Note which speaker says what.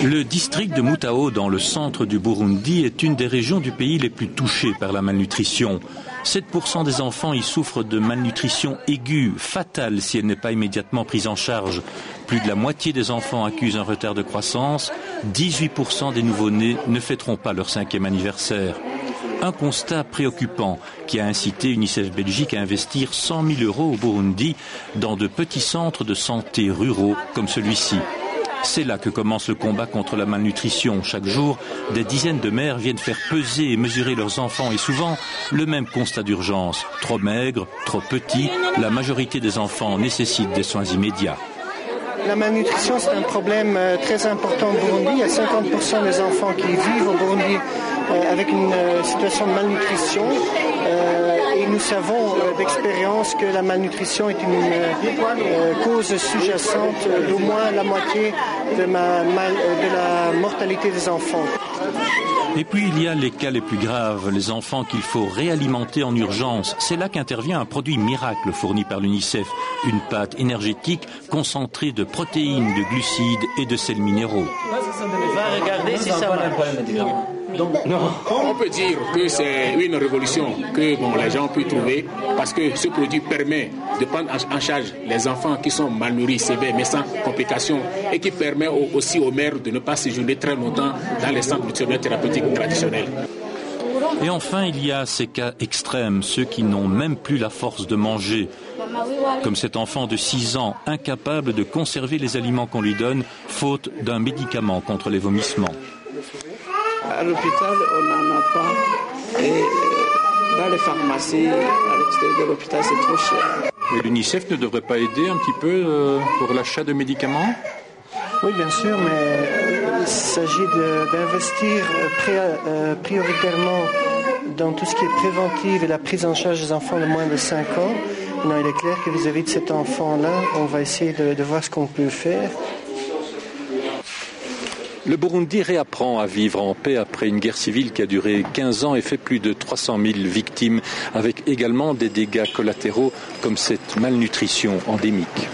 Speaker 1: Le district de Mutao, dans le centre du Burundi, est une des régions du pays les plus touchées par la malnutrition. 7% des enfants y souffrent de malnutrition aiguë, fatale si elle n'est pas immédiatement prise en charge. Plus de la moitié des enfants accusent un retard de croissance. 18% des nouveau-nés ne fêteront pas leur 5e anniversaire. Un constat préoccupant qui a incité UNICEF Belgique à investir 100 000 € au Burundi dans de petits centres de santé ruraux comme celui-ci. C'est là que commence le combat contre la malnutrition. Chaque jour, des dizaines de mères viennent faire peser et mesurer leurs enfants et souvent le même constat d'urgence. Trop maigres, trop petits, la majorité des enfants nécessitent des soins immédiats.
Speaker 2: La malnutrition, c'est un problème très important au Burundi. Il y a 50% des enfants qui vivent au Burundi avec une situation de malnutrition. Et nous savons d'expérience que la malnutrition est une cause sous-jacente d'au moins la moitié de la mortalité des enfants.
Speaker 1: Et puis il y a les cas les plus graves, les enfants qu'il faut réalimenter en urgence. C'est là qu'intervient un produit miracle fourni par l'UNICEF, une pâte énergétique concentrée de protéines, de glucides et de sels minéraux.
Speaker 3: Va regarder si ça va.
Speaker 4: Non. On peut dire que c'est une révolution que les gens peuvent trouver parce que ce produit permet de prendre en charge les enfants qui sont malnourris, sévères, mais sans complications et qui permet aussi aux mères de ne pas séjourner très longtemps dans les centres nutritionnels thérapeutiques traditionnels.
Speaker 1: Et enfin, il y a ces cas extrêmes, ceux qui n'ont même plus la force de manger. Comme cet enfant de 6 ans, incapable de conserver les aliments qu'on lui donne, faute d'un médicament contre les vomissements.
Speaker 5: À l'hôpital, on n'en a pas. Et dans les pharmacies, à l'extérieur de l'hôpital, c'est trop cher.
Speaker 6: Et l'UNICEF ne devrait pas aider un petit peu pour l'achat de médicaments ?
Speaker 2: Oui, bien sûr, mais il s'agit d'investir prioritairement dans tout ce qui est préventif et la prise en charge des enfants de moins de 5 ans. Non, il est clair que vis-à-vis de cet enfant-là, on va essayer de voir ce qu'on peut faire.
Speaker 1: Le Burundi réapprend à vivre en paix après une guerre civile qui a duré 15 ans et fait plus de 300 000 victimes, avec également des dégâts collatéraux comme cette malnutrition endémique.